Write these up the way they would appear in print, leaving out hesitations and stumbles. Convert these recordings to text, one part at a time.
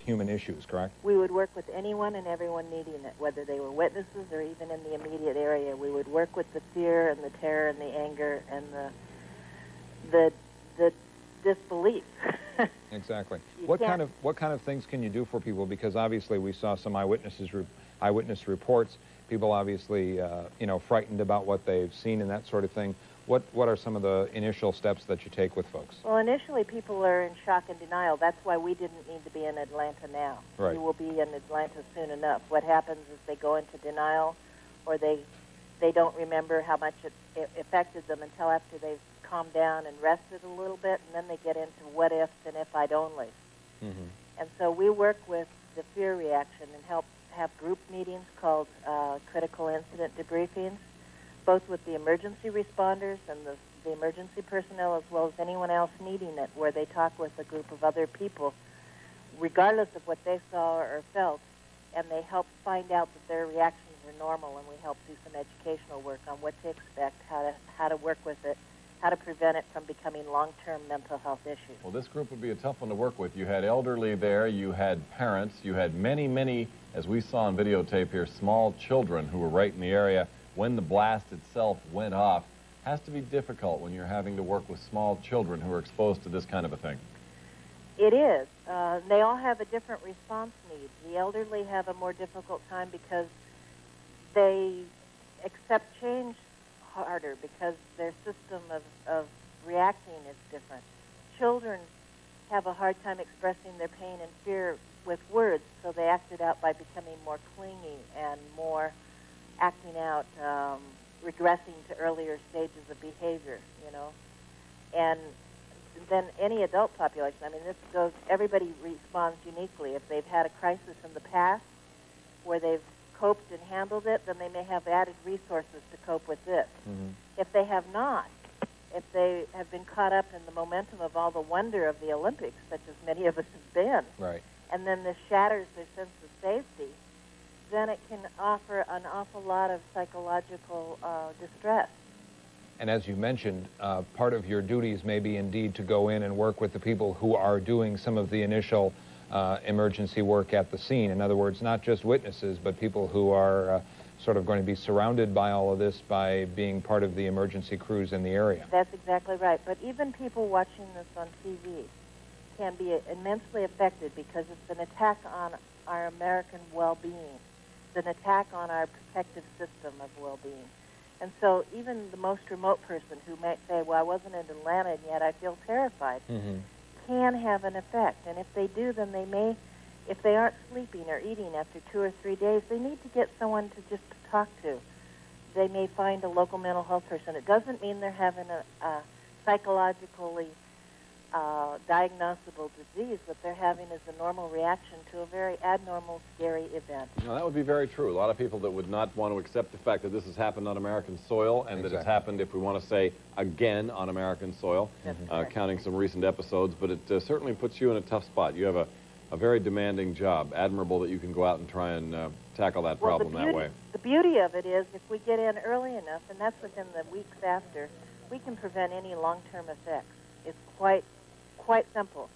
human issues, correct? We would work with anyone and everyone needing it, whether they were witnesses or even in the immediate area. We would work with the fear and the terror and the anger and the disbelief. Exactly. What kind of things can you do for people? Because obviously we saw some eyewitness reports. People obviously, you know, frightened about what they've seen and that sort of thing. What are some of the initial steps that you take with folks? Well, initially people are in shock and denial. That's why we didn't need to be in Atlanta now. Right. We will be in Atlanta soon enough. What happens is they go into denial, or they don't remember how much it affected them until after they've calmed down and rested a little bit, and then they get into what ifs and if I'd only. Mm-hmm. And so we work with the fear reaction and help have group meetings called critical incident debriefings, both with the emergency responders and the emergency personnel, as well as anyone else needing it, where they talk with a group of other people, regardless of what they saw or felt, and they help find out that their reactions are normal, and we help do some educational work on what to expect, how to work with it, how to prevent it from becoming long-term mental health issues. Well, this group would be a tough one to work with. You had elderly there, you had parents, you had many, as we saw on videotape here, small children who were right in the area when the blast itself went off. Has to be difficult when you're having to work with small children who are exposed to this kind of a thing. It is. They all have a different response need. The elderly have a more difficult time because they accept change harder because their system of reacting is different. Children have a hard time expressing their pain and fear with words, so they act it out by becoming more clingy and more acting out, regressing to earlier stages of behavior, you know. And then any adult population, I mean, this goes, everybody responds uniquely. If they've had a crisis in the past where they've coped and handled it, then they may have added resources to cope with this. Mm-hmm. If they have not, if they have been caught up in the momentum of all the wonder of the Olympics, such as many of us have been, right, and then this shatters their sense of safety, then it can offer an awful lot of psychological distress. And as you mentioned, part of your duties may be indeed to go in and work with the people who are doing some of the initial emergency work at the scene. In other words, not just witnesses, but people who are sort of going to be surrounded by all of this by being part of the emergency crews in the area. That's exactly right. But even people watching this on TV can be immensely affected because it's an attack on our American well-being. It's an attack on our protective system of well-being. And so even the most remote person who might say, well, I wasn't in Atlanta and yet I feel terrified, Mm-hmm. can have an effect. And if they do, then they may, if they aren't sleeping or eating after 2 or 3 days, they need to get someone to just talk to. They may find a local mental health person. It doesn't mean they're having a psychologically diagnosable disease. What they're having is a normal reaction to a very abnormal, scary event. You know, that would be very true. A lot of people that would not want to accept the fact that this has happened on American soil and that it's happened, if we want to say, again on American soil, counting some recent episodes, but it certainly puts you in a tough spot. You have a very demanding job. Admirable that you can go out and try and tackle that problem that way. The beauty of it is if we get in early enough, and that's within the weeks after, we can prevent any long-term effects. It's quite simple.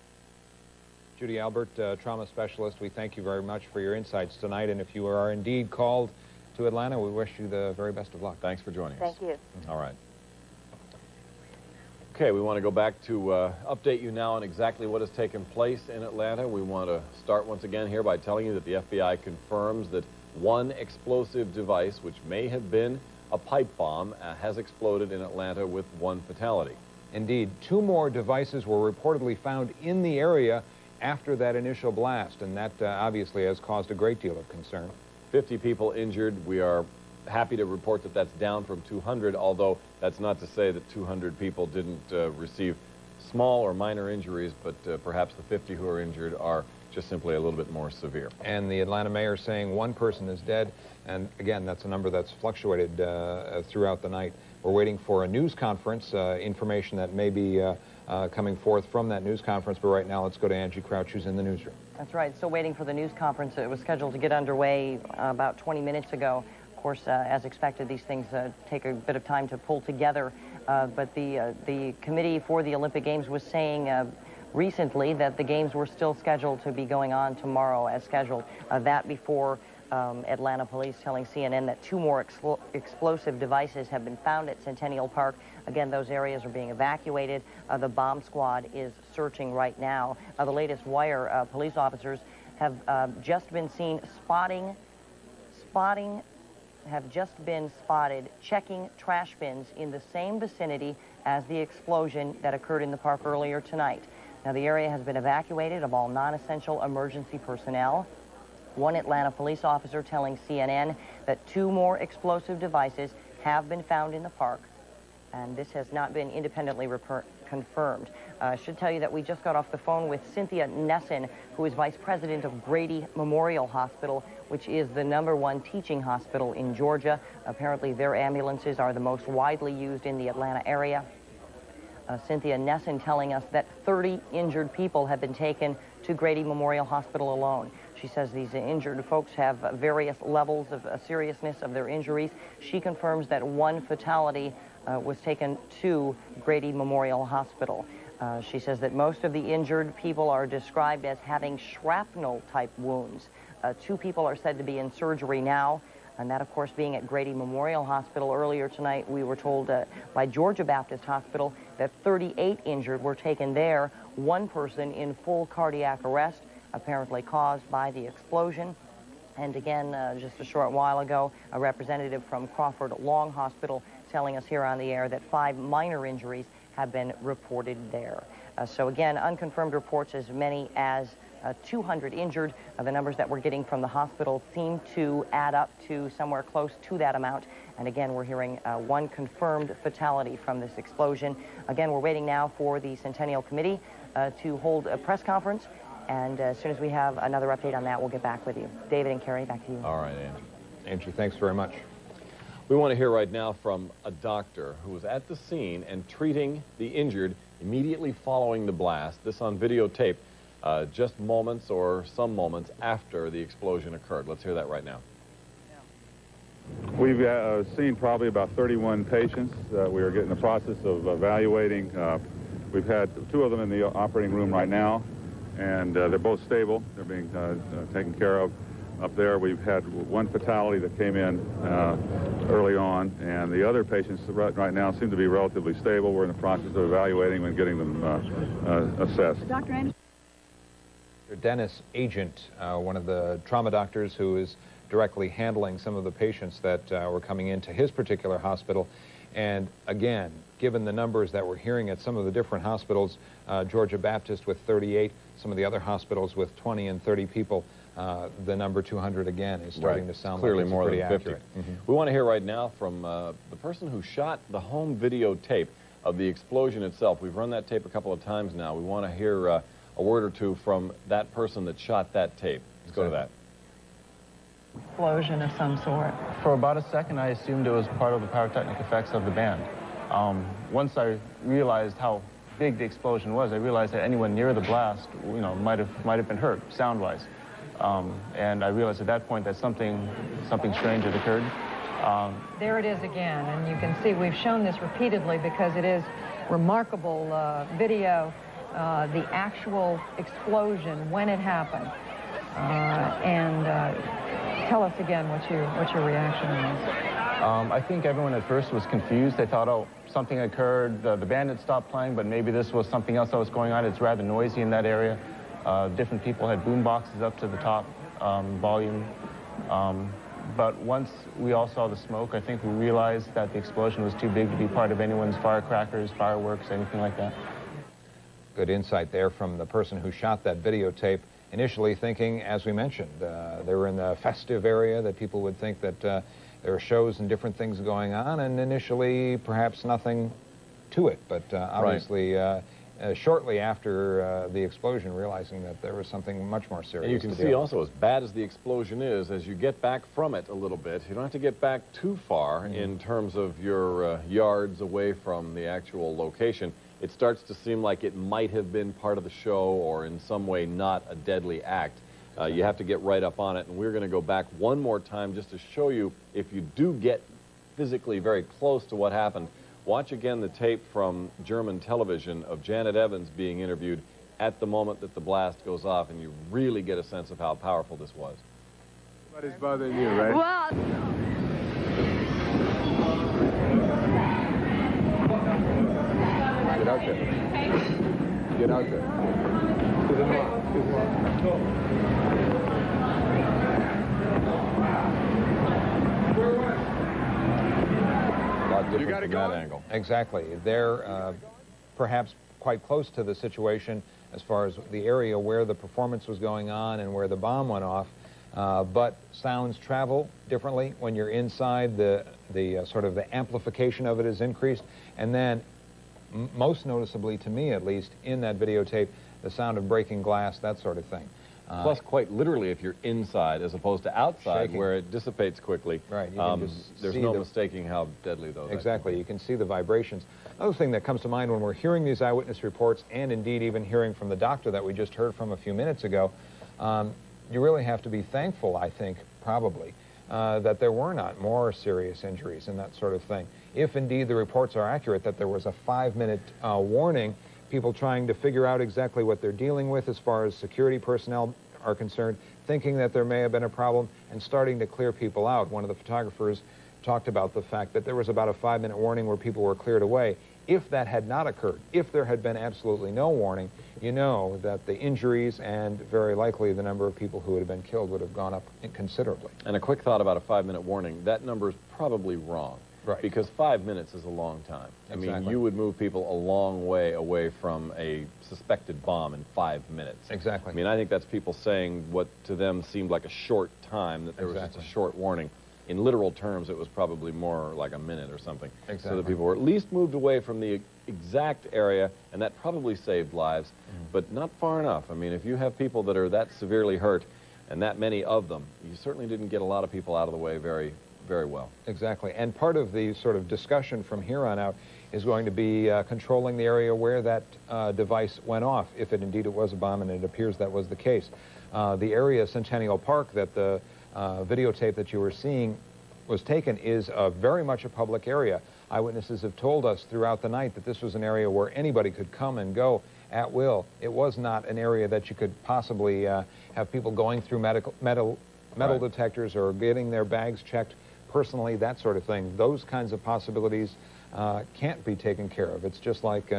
Judy Albert, trauma specialist, we thank you very much for your insights tonight, and if you are indeed called to Atlanta, we wish you the very best of luck. Thanks for joining us. Thank you. All right. Okay, we want to go back to update you now on exactly what has taken place in Atlanta. We want to start once again here by telling you that the FBI confirms that one explosive device, which may have been a pipe bomb, has exploded in Atlanta with one fatality. Indeed, 2 more devices were reportedly found in the area after that initial blast, and that obviously has caused a great deal of concern. 50 people injured. We are happy to report that that's down from 200, although that's not to say that 200 people didn't receive small or minor injuries, but perhaps the 50 who are injured are just simply a little bit more severe. And the Atlanta mayor saying 1 person is dead, and again, that's a number that's fluctuated throughout the night. We're waiting for a news conference, information that may be coming forth from that news conference, but right now let's go to Angie Crouch, who's in the newsroom. That's right, still waiting for the news conference. It was scheduled to get underway about 20 minutes ago. Of course, as expected, these things take a bit of time to pull together, but the committee for the Olympic Games was saying recently that the games were still scheduled to be going on tomorrow as scheduled. That before Atlanta police telling CNN that 2 more explosive devices have been found at Centennial Park. Again, those areas are being evacuated. The bomb squad is searching right now. The latest wire, police officers have just been seen have just been spotted checking trash bins in the same vicinity as the explosion that occurred in the park earlier tonight. Now, the area has been evacuated of all non-essential emergency personnel. One Atlanta police officer telling CNN that 2 more explosive devices have been found in the park, and this has not been independently confirmed. I should tell you that we just got off the phone with Cynthia Nesson, who is vice president of Grady Memorial Hospital, which is the #1 teaching hospital in Georgia. Apparently, their ambulances are the most widely used in the Atlanta area. Cynthia Nesson telling us that 30 injured people have been taken to Grady Memorial Hospital alone. She says these injured folks have various levels of seriousness of their injuries. She confirms that 1 fatality was taken to Grady Memorial Hospital. She says that most of the injured people are described as having shrapnel-type wounds. 2 people are said to be in surgery now, and that, of course, being at Grady Memorial Hospital. Earlier tonight, we were told by Georgia Baptist Hospital that 38 injured were taken there, 1 person in full cardiac arrest, apparently caused by the explosion. And again, just a short while ago, a representative from Crawford Long Hospital telling us here on the air that 5 minor injuries have been reported there. So again, unconfirmed reports as many as 200 injured. The numbers that we're getting from the hospital seem to add up to somewhere close to that amount. And again, we're hearing 1 confirmed fatality from this explosion. Again, we're waiting now for the Centennial Committee to hold a press conference. And as soon as we have another update on that, we'll get back with you. David and Carrie, back to you. All right, Angie. Angie, thanks very much. We want to hear right now from a doctor who was at the scene and treating the injured immediately following the blast. This on videotape, just moments or some moments after the explosion occurred. Let's hear that right now. We've seen probably about 31 patients. We are getting the process of evaluating. We've had 2 of them in the operating room right now, and they're both stable. They're being taken care of. Up there, we've had 1 fatality that came in early on, and the other patients right now seem to be relatively stable. We're in the process of evaluating and getting them assessed. Dr. Anderson. Dennis Agent, one of the trauma doctors who is directly handling some of the patients that were coming into his particular hospital. And again, given the numbers that we're hearing at some of the different hospitals, Georgia Baptist with 38, some of the other hospitals with 20 and 30 people, the number 200 again is starting to sound clearly like it's more pretty than 50. accurate. We want to hear right now from the person who shot the home videotape of the explosion itself. We've run that tape a couple of times now. We want to hear a word or 2 from that person that shot that tape. Let's go to that. Explosion of some sort. For about a second, I assumed it was part of the pyrotechnic effects of the band. Once I realized how big the explosion was, I realized that anyone near the blast, you know, might have been hurt sound-wise. And I realized at that point that something strange had occurred. There it is again, and you can see we've shown this repeatedly because it is remarkable video, the actual explosion when it happened. Tell us again what your reaction was. I think everyone at first was confused. They thought, oh, something occurred. The band had stopped playing, but maybe this was something else that was going on. It's rather noisy in that area. Different people had boom boxes up to the top volume. But once we all saw the smoke, I think we realized that the explosion was too big to be part of anyone's firecrackers, fireworks, anything like that. Good insight there from the person who shot that videotape. Initially thinking, as we mentioned, they were in the festive area, that people would think that there are shows and different things going on, and initially perhaps nothing to it. But obviously, shortly after the explosion, realizing that there was something much more serious. And you can see also, as bad as the explosion is, as you get back from it a little bit, you don't have to get back too far in terms of your yards away from the actual location. It starts to seem like it might have been part of the show or in some way not a deadly act. You have to get right up on it, and we're going to go back one more time just to show you, if you do get physically very close to what happened, watch again the tape from German television of Janet Evans being interviewed at the moment that the blast goes off, and you really get a sense of how powerful this was. What is bothering you, right? Well, Get out there. Get out there. To the north. To the A lot different got it from that going? angle. Exactly. They're perhaps quite close to the situation as far as the area where the performance was going on and where the bomb went off. But sounds travel differently when you're inside. The sort of the amplification of it is increased. And then, most noticeably to me at least, in that videotape, the sound of breaking glass, that sort of thing. Plus, quite literally, if you're inside as opposed to outside, Shaking. where it dissipates quickly, Right, you can just there's see no the- mistaking how deadly those Exactly. You can see the vibrations. Another thing that comes to mind when we're hearing these eyewitness reports, and indeed even hearing from the doctor that we just heard from a few minutes ago, you really have to be thankful, I think, probably, that there were not more serious injuries and that sort of thing. If indeed the reports are accurate that there was a 5-minute warning, people trying to figure out exactly what they're dealing with as far as security personnel are concerned, thinking that there may have been a problem, and starting to clear people out. One of the photographers talked about the fact that there was about a 5-minute warning where people were cleared away. If that had not occurred, if there had been absolutely no warning, you know that the injuries and very likely the number of people who would have been killed would have gone up considerably. And a quick thought about a 5-minute warning. That number is probably wrong. Right. Because 5 minutes is a long time. I mean, Exactly. you would move people a long way away from a suspected bomb in 5 minutes. Exactly. I mean, I think that's people saying what to them seemed like a short time, that there was just Exactly. a short warning. In literal terms, it was probably more like a minute or something. So Exactly. that people were at least moved away from the exact area, and that probably saved lives, but not far enough. I mean, if you have people that are that severely hurt, and that many of them, you certainly didn't get a lot of people out of the way very well. Exactly. And part of the sort of discussion from here on out is going to be controlling the area where that device went off, if it indeed it was a bomb, and it appears that was the case. The area, Centennial Park, that the videotape that you were seeing was taken is very much a public area. Eyewitnesses have told us throughout the night that this was an area where anybody could come and go at will. It was not an area that you could possibly have people going through metal Right. detectors or getting their bags checked personally, that sort of thing. Those kinds of possibilities can't be taken care of. It's just like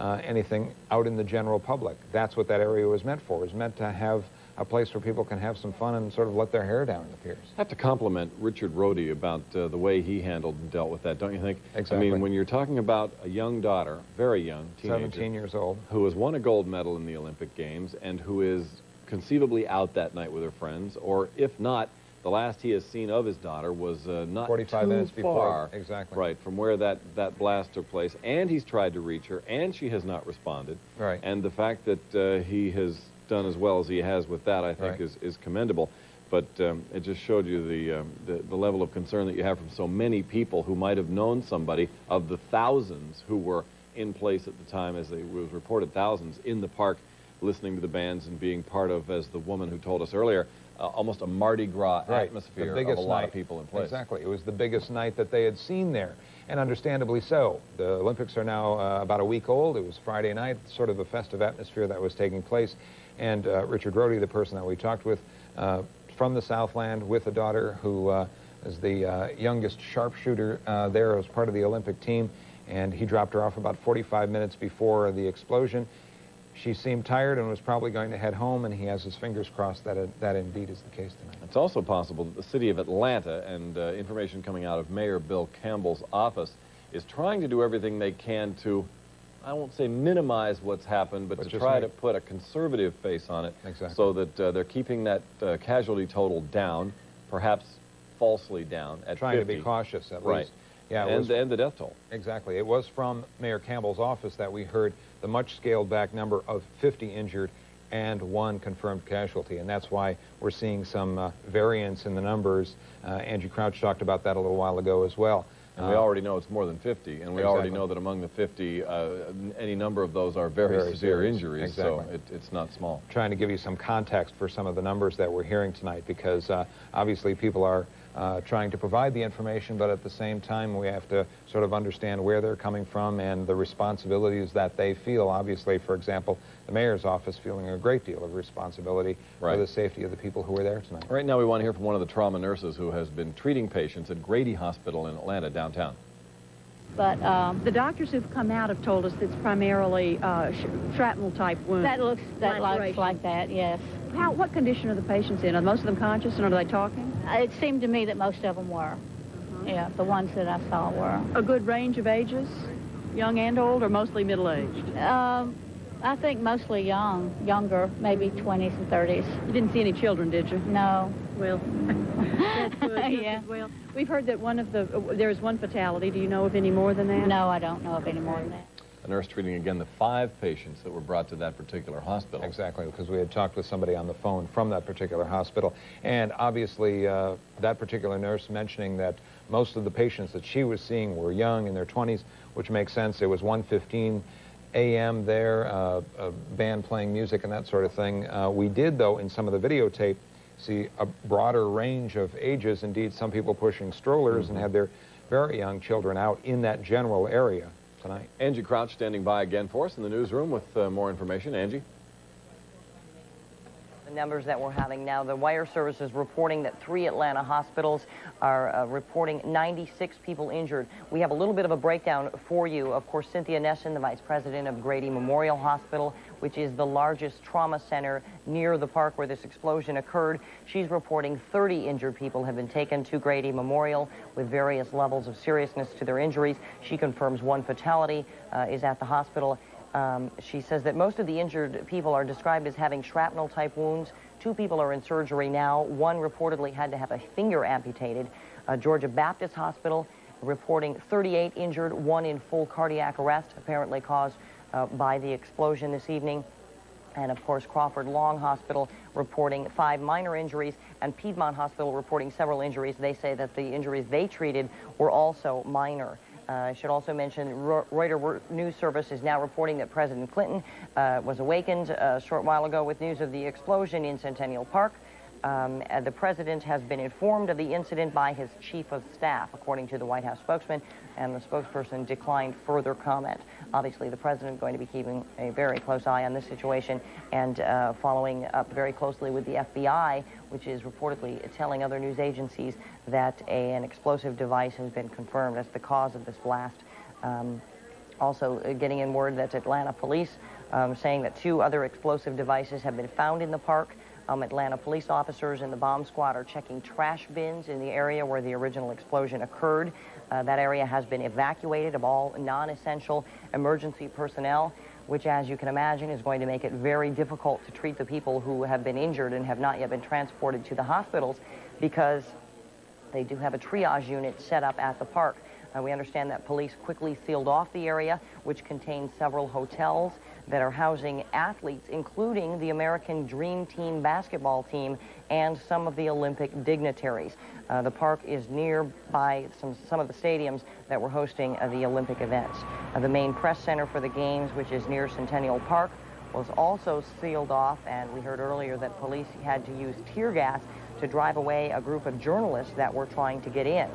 anything out in the general public. That's what that area was meant for. It was meant to have a place where people can have some fun and sort of let their hair down, it appears. I have to compliment Richard Rohde about the way he handled and dealt with that, don't you think? Exactly. I mean, when you're talking about a young daughter, very young, teenager, 17 years old. who has won a gold medal in the Olympic Games and who is conceivably out that night with her friends, or if not, the last he has seen of his daughter was not 45 too minutes before. far, Exactly. right, from where that blast took place, and he's tried to reach her, and she has not responded. Right. And the fact that he has done as well as he has with that, I think, Right. is commendable. But it just showed you the level of concern that you have from so many people who might have known somebody, of the thousands who were in place at the time, as it was reported, thousands in the park listening to the bands and being part of, as the woman who told us earlier, almost a Mardi Gras Right. atmosphere The of biggest a lot night. of people in place. Exactly. It was the biggest night that they had seen there, and understandably so. The Olympics are now about a week old. It was Friday night, sort of a festive atmosphere that was taking place. And Richard Rohde, the person that we talked with, from the Southland, with a daughter who is the youngest sharpshooter there as part of the Olympic team, and he dropped her off about 45 minutes before the explosion. She seemed tired and was probably going to head home, and he has his fingers crossed that that indeed is the case tonight. It's also possible that the city of Atlanta, and information coming out of Mayor Bill Campbell's office, is trying to do everything they can to, I won't say minimize what's happened, but to just try make- to put a conservative face on it. Exactly. So that they're keeping that casualty total down, perhaps falsely down at Trying 50. to be cautious, at Right. least. Yeah, it was, And the death toll. exactly. It was from Mayor Campbell's office that we heard the much scaled back number of 50 injured and 1 confirmed casualty, and that's why we're seeing some variance in the numbers. Angie Crouch talked about that a little while ago as well. And we already know it's more than 50, and we already Exactly. know that among the 50, any number of those are very severe serious. injuries, Exactly. so it's not small. Trying to give you some context for some of the numbers that we're hearing tonight, because obviously people are trying to provide the information, but at the same time we have to sort of understand where they're coming from and the responsibilities that they feel. Obviously, for example, the mayor's office feeling a great deal of responsibility for the safety of the people who were there tonight. Right now we want to hear from one of the trauma nurses who has been treating patients at Grady Hospital in Atlanta, downtown. But the doctors who've come out have told us it's primarily shrapnel-type wounds. That looks like that, yes. What condition are the patients in? Are most of them conscious, and are they talking? It seemed to me that most of them were. Yeah, the ones that I saw were. A good range of ages, young and old, or mostly middle-aged? I think mostly younger, maybe 20s and 30s. You didn't see any children, did you? No. Well, that's good. Yeah. Well, we've heard that there's one fatality. Do you know of any more than that? No, I don't know of any more than that. A nurse treating again the 5 patients that were brought to that particular hospital. Exactly, because we had talked with somebody on the phone from that particular hospital. And obviously, that particular nurse mentioning that most of the patients that she was seeing were young, in their 20s, which makes sense. It was 1:15 a.m. there, a band playing music and that sort of thing. We did, though, in some of the videotape, see a broader range of ages. Indeed, some people pushing strollers and had their very young children out in that general area tonight. Angie Crouch standing by again for us in the newsroom with more information. Angie? The numbers that we're having now, the wire service is reporting that 3 Atlanta hospitals are reporting 96 people injured. We have a little bit of a breakdown for you. Of course, Cynthia Nesson, the vice president of Grady Memorial Hospital, which is the largest trauma center near the park where this explosion occurred. She's reporting 30 injured people have been taken to Grady Memorial with various levels of seriousness to their injuries. She confirms 1 fatality is at the hospital. She says that most of the injured people are described as having shrapnel-type wounds. 2 people are in surgery now. 1 reportedly had to have a finger amputated. Georgia Baptist Hospital reporting 38 injured, 1 in full cardiac arrest, apparently caused by the explosion this evening. And, of course, Crawford Long Hospital reporting 5 minor injuries, and Piedmont Hospital reporting several injuries. They say that the injuries they treated were also minor. I should also mention Reuters News Service is now reporting that President Clinton was awakened a short while ago with news of the explosion in Centennial Park. The president has been informed of the incident by his chief of staff, according to the White House spokesman, and the spokesperson declined further comment. Obviously, the president is going to be keeping a very close eye on this situation and following up very closely with the FBI, which is reportedly telling other news agencies that an explosive device has been confirmed as the cause of this blast. Also getting in word that Atlanta police saying that 2 other explosive devices have been found in the park. Atlanta police officers and the bomb squad are checking trash bins in the area where the original explosion occurred. That area has been evacuated of all non-essential emergency personnel, which, as you can imagine, is going to make it very difficult to treat the people who have been injured and have not yet been transported to the hospitals, because they do have a triage unit set up at the park. We understand that police quickly sealed off the area, which contains several hotels that are housing athletes, including the American Dream Team basketball team and some of the Olympic dignitaries. The park is nearby some of the stadiums that were hosting the Olympic events. The main press center for the games, which is near Centennial Park, was also sealed off, and we heard earlier that police had to use tear gas to drive away a group of journalists that were trying to get in.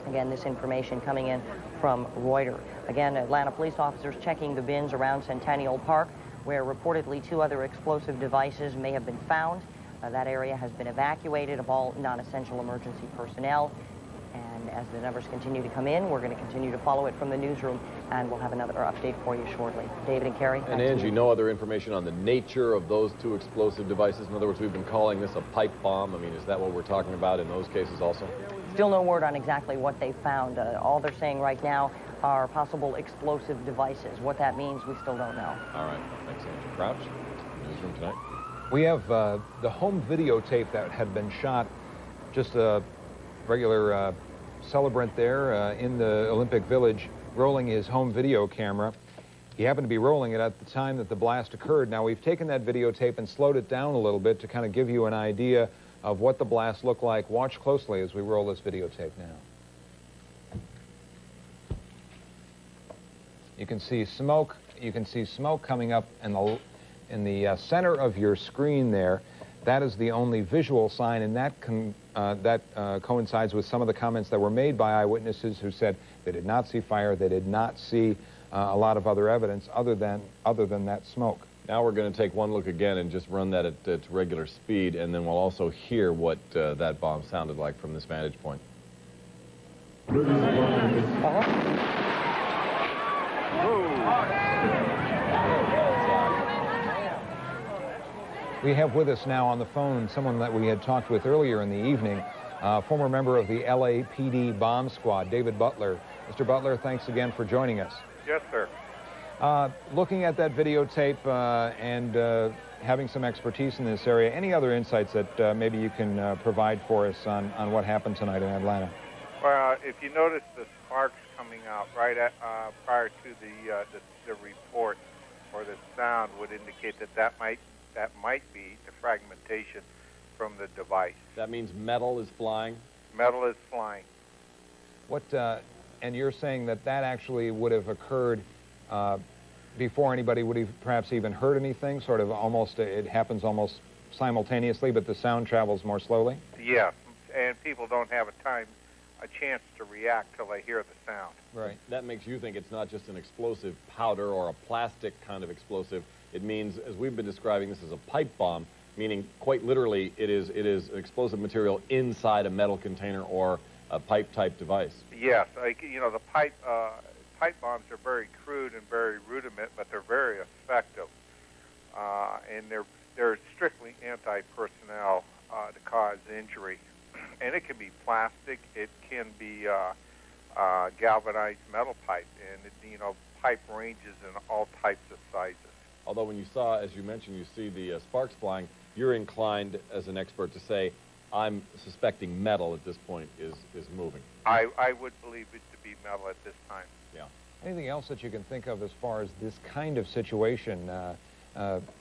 Again, this information coming in from Reuters. Again, Atlanta police officers checking the bins around Centennial Park, where reportedly 2 other explosive devices may have been found. That area has been evacuated of all non-essential emergency personnel. And as the numbers continue to come in, we're going to continue to follow it from the newsroom, and we'll have another update for you shortly. David and Carrie. And Angie, no other information on the nature of those 2 explosive devices? In other words, we've been calling this a pipe bomb. I mean, is that what we're talking about in those cases also? Still no word on exactly what they found. All they're saying right now are possible explosive devices. What that means, we still don't know. All right. Thanks, Angie Crouch. Newsroom tonight. We have the home videotape that had been shot, just a regular celebrant there in the Olympic Village, rolling his home video camera. He happened to be rolling it at the time that the blast occurred. Now, we've taken that videotape and slowed it down a little bit to kind of give you an idea of what the blast looked like. Watch closely as we roll this videotape now. You can see smoke. You can see smoke coming up in the center of your screen there. That is the only visual sign, and that coincides with some of the comments that were made by eyewitnesses who said they did not see fire, they did not see a lot of other evidence other than that smoke. Now we're going to take one look again and just run that at regular speed, and then we'll also hear what that bomb sounded like from this vantage point. We have with us now on the phone someone that we had talked with earlier in the evening, former member of the LAPD bomb squad, David Butler. Mr. Butler, thanks again for joining us. Yes, sir. Looking at that videotape and having some expertise in this area, any other insights that maybe you can provide for us on what happened tonight in Atlanta? Well, if you notice the sparks coming out right at, prior to the report or the sound would indicate that might be the fragmentation from the device. That means metal is flying? Metal is flying. What, and you're saying that actually would have occurred before anybody would have perhaps even heard anything, sort of almost, it happens almost simultaneously, but the sound travels more slowly? Yeah, and people don't have a chance to react till they hear the sound. Right. That makes you think it's not just an explosive powder or a plastic kind of explosive. It means, as we've been describing, this is a pipe bomb, meaning quite literally it is explosive material inside a metal container or a pipe-type device. Yes, the pipe bombs are very crude and very rudiment, but they're very effective, and they're strictly anti-personnel to cause injury. And it can be plastic, it can be galvanized metal pipe, and pipe ranges in all types of sizes. Although when you saw, as you mentioned, you see the sparks flying, you're inclined as an expert to say, I'm suspecting metal at this point is moving. I would believe it to be metal at this time. Yeah. Anything else that you can think of as far as this kind of situation,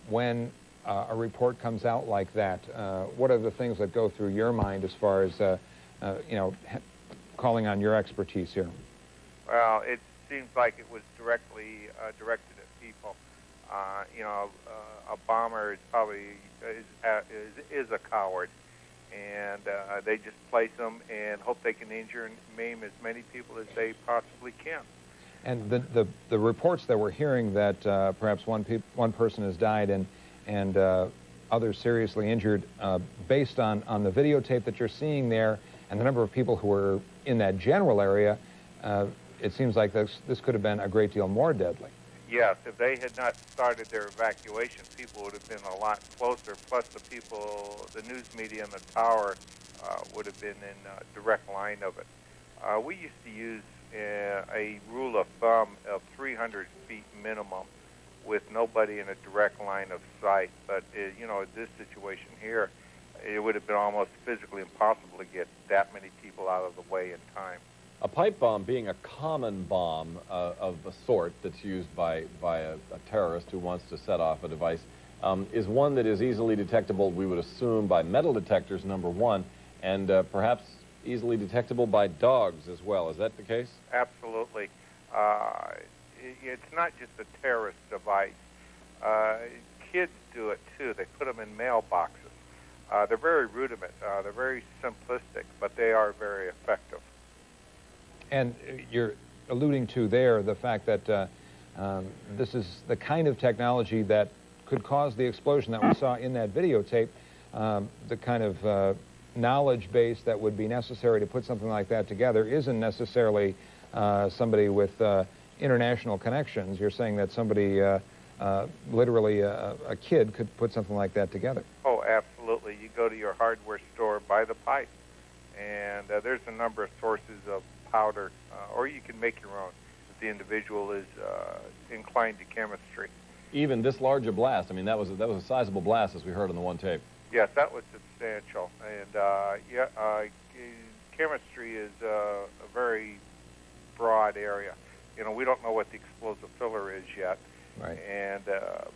when a report comes out like that, what are the things that go through your mind as far as, calling on your expertise here? Well, it seems like it was directly directed at people. A bomber is probably is a coward, and they just place them and hope they can injure and maim as many people as they possibly can. And the reports that we're hearing that perhaps one person has died and others seriously injured, based on the videotape that you're seeing there and the number of people who were in that general area, it seems like this could have been a great deal more deadly. Yes, if they had not started their evacuation, people would have been a lot closer. Plus, the news media and the tower would have been in direct line of it. We used to use a rule of thumb of 300 feet minimum with nobody in a direct line of sight. But, this situation here, it would have been almost physically impossible to get that many people out of the way in time. A pipe bomb being a common bomb of a sort that's used by a terrorist who wants to set off a device is one that is easily detectable, we would assume, by metal detectors, number one, and perhaps easily detectable by dogs as well. Is that the case? Absolutely. It's not just a terrorist device. Kids do it, too. They put them in mailboxes. They're very rudiment. They're very simplistic, but they are very effective. And you're alluding to there the fact that this is the kind of technology that could cause the explosion that we saw in that videotape, the kind of knowledge base that would be necessary to put something like that together isn't necessarily somebody with international connections. You're saying that somebody, literally a kid, could put something like that together. Oh, absolutely. You go to your hardware store, buy the pipe, and there's a number of sources of powder, or you can make your own if the individual is inclined to chemistry. Even this large a blast, I mean, that was a sizable blast, as we heard on the one tape. Yes, that was substantial, and chemistry is a very broad area. We don't know what the explosive filler is yet. Right. And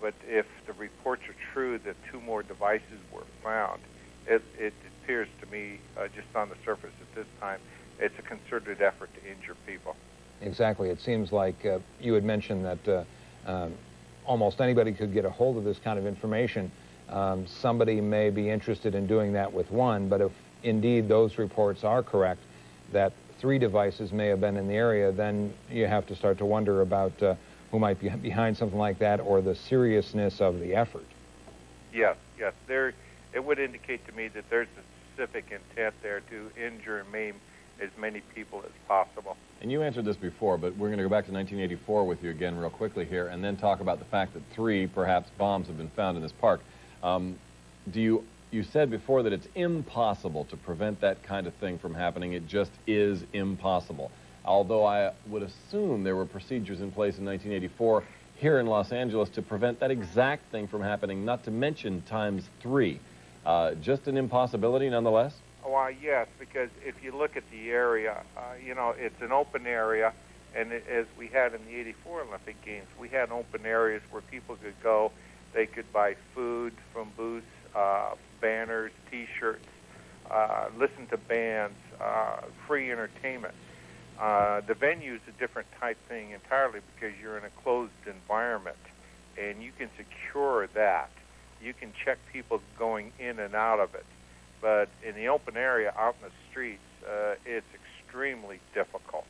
but if the reports are true that 2 more devices were found, it appears to me, just on the surface at this time, it's a concerted effort to injure people. Exactly. It seems like you had mentioned that almost anybody could get a hold of this kind of information. somebody may be interested in doing that with one, but if indeed those reports are correct, that 3 devices may have been in the area, then you have to start to wonder about who might be behind something like that or the seriousness of the effort. Yes, yes. It would indicate to me that there's a specific intent there to injure and maim as many people as possible. And you answered this before, but we're going to go back to 1984 with you again real quickly here, and then talk about the fact that 3, perhaps, bombs have been found in this park. You said before that it's impossible to prevent that kind of thing from happening. It just is impossible. Although I would assume there were procedures in place in 1984 here in Los Angeles to prevent that exact thing from happening, not to mention ×3. Just an impossibility nonetheless? Why, yes, because if you look at the area, it's an open area, and as we had in the '84 Olympic Games, we had open areas where people could go. They could buy food from booths, banners, T-shirts, listen to bands, free entertainment. The venue's a different type thing entirely because you're in a closed environment, and you can secure that. You can check people going in and out of it. But in the open area, out in the streets, it's extremely difficult.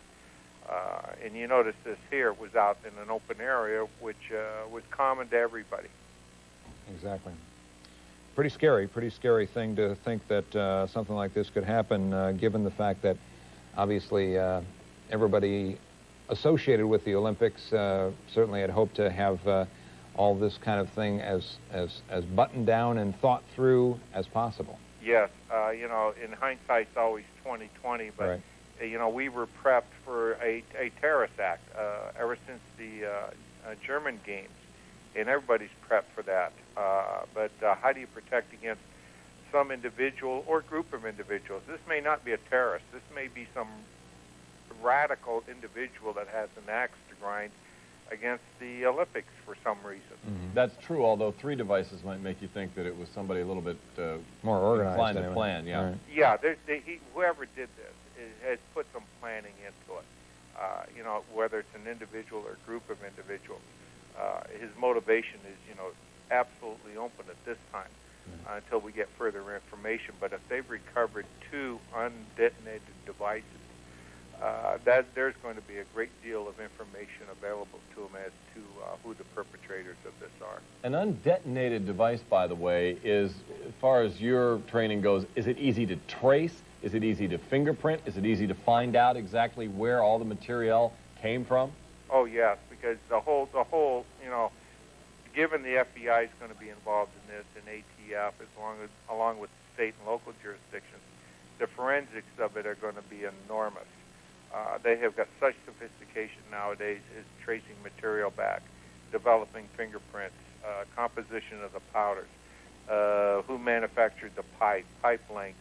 And you notice this here was out in an open area, which was common to everybody. Exactly. Pretty scary thing to think that something like this could happen, given the fact that obviously everybody associated with the Olympics certainly had hoped to have all this kind of thing as buttoned down and thought through as possible. Yes, in hindsight, it's always 20/20, but right. We were prepped for a terrorist act ever since the German games, and everybody's prepped for that. But how do you protect against some individual or group of individuals? This may not be a terrorist. This may be some radical individual that has an axe to grind against the Olympics for some reason. Mm-hmm. That's true, although 3 devices might make you think that it was somebody a little bit more organized inclined anyway. to plan. Yeah, right. Yeah. Whoever did this has put some planning into it. Whether it's an individual or a group of individuals, his motivation is absolutely open at this time until we get further information. But if they've recovered 2 undetonated devices, there's going to be a great deal of information available to them as to who the perpetrators of this are. An undetonated device, by the way, is, as far as your training goes, is it easy to trace? Is it easy to fingerprint? Is it easy to find out exactly where all the material came from? Oh, yes, because the whole, given the FBI is going to be involved in this, and ATF, along with state and local jurisdictions, the forensics of it are going to be enormous. They have got such sophistication nowadays as tracing material back, developing fingerprints, composition of the powders, who manufactured the pipe lengths,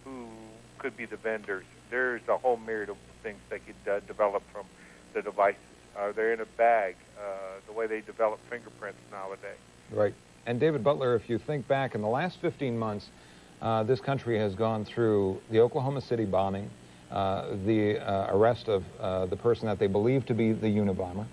who could be the vendors. There's a whole myriad of things they could develop from the devices. They're in a bag, the way they develop fingerprints nowadays. Right. And David Butler, if you think back, in the last 15 months, this country has gone through the Oklahoma City bombing, the arrest of the person that they believe to be the Unabomber.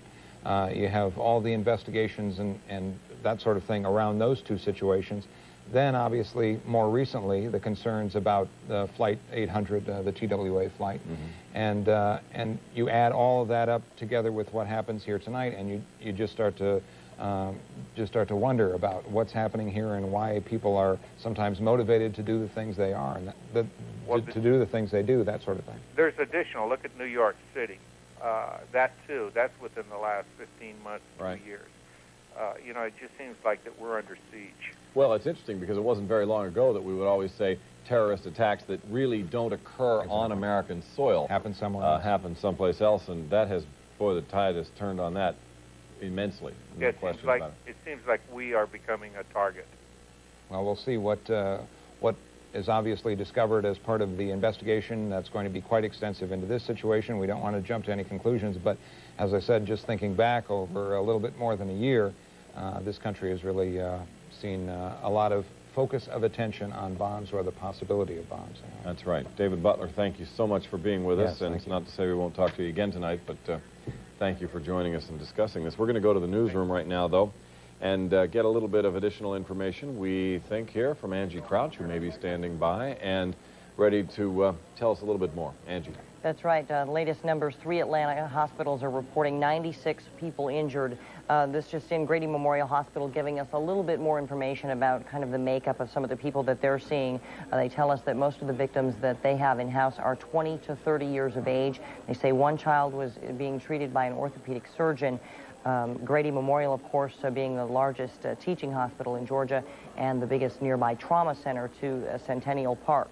You have all the investigations and that sort of thing around those 2 situations. Then, obviously, more recently, the concerns about Flight 800, the TWA flight. Mm-hmm. And you add all of that up together with what happens here tonight, and you just start to wonder about what's happening here and why people are sometimes motivated to do the things they are, and to do the things they do, that sort of thing. There's additional. Look at New York City. That, too, that's within the last 15 months, 2 years. It just seems like that we're under siege. Well, it's interesting because it wasn't very long ago that we would always say terrorist attacks that really don't occur on American soil happen somewhere else. Happen someplace else, and that has, boy, the tide has turned on that immensely. No question about it. It seems like we are becoming a target. Well, we'll see what is obviously discovered as part of the investigation. That's going to be quite extensive into this situation. We don't want to jump to any conclusions, but as I said, just thinking back over a little bit more than a year, this country has really seen a lot of focus of attention on bombs or the possibility of bombs. That's right. David Butler, thank you so much for being with us. And it's not to say we won't talk to you again tonight, but thank you for joining us and discussing this. We're going to go to the newsroom right now, though. and get a little bit of additional information, we think, here from Angie Crouch, who may be standing by and ready to tell us a little bit more. Angie. That's right. The latest numbers, 3 Atlanta hospitals are reporting 96 people injured. This just in, Grady Memorial Hospital giving us a little bit more information about kind of the makeup of some of the people that they're seeing. They tell us that most of the victims that they have in-house are 20 to 30 years of age. They say one child was being treated by an orthopedic surgeon. Grady Memorial, of course, being the largest teaching hospital in Georgia and the biggest nearby trauma center to Centennial Park.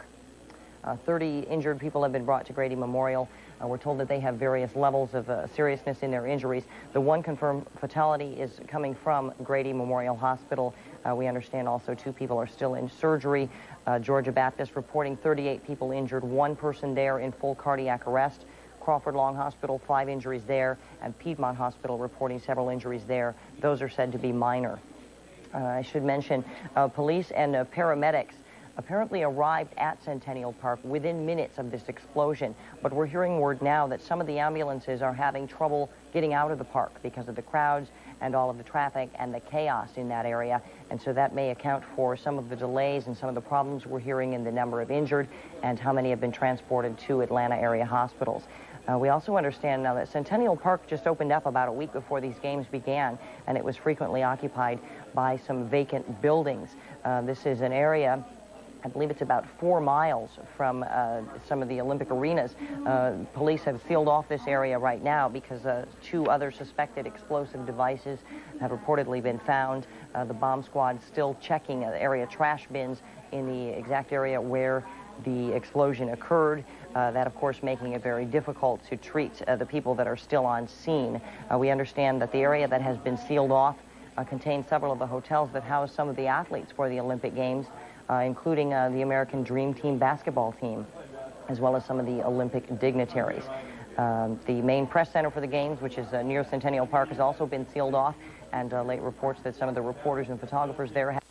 30 injured people have been brought to Grady Memorial. We're told that they have various levels of seriousness in their injuries. The one confirmed fatality is coming from Grady Memorial Hospital. We understand also 2 people are still in surgery. Georgia Baptist reporting 38 people injured, 1 person there in full cardiac arrest. Crawford Long Hospital, 5 injuries there, and Piedmont Hospital reporting several injuries there. Those are said to be minor. I should mention police and paramedics apparently arrived at Centennial Park within minutes of this explosion. But we're hearing word now that some of the ambulances are having trouble getting out of the park because of the crowds and all of the traffic and the chaos in that area. And so that may account for some of the delays and some of the problems we're hearing in the number of injured and how many have been transported to Atlanta area hospitals. We also understand now that Centennial Park just opened up about a week before these games began, and it was frequently occupied by some vacant buildings. This is an area, I believe it's about 4 miles from some of the Olympic arenas. Police have sealed off this area right now because 2 other suspected explosive devices have reportedly been found. The bomb squad still checking area trash bins in the exact area where the explosion occurred. That, of course, making it very difficult to treat the people that are still on scene. We understand that the area that has been sealed off contains several of the hotels that house some of the athletes for the Olympic Games, including the American Dream Team basketball team, as well as some of the Olympic dignitaries. The main press center for the games, which is near Centennial Park, has also been sealed off, and late reports that some of the reporters and photographers there have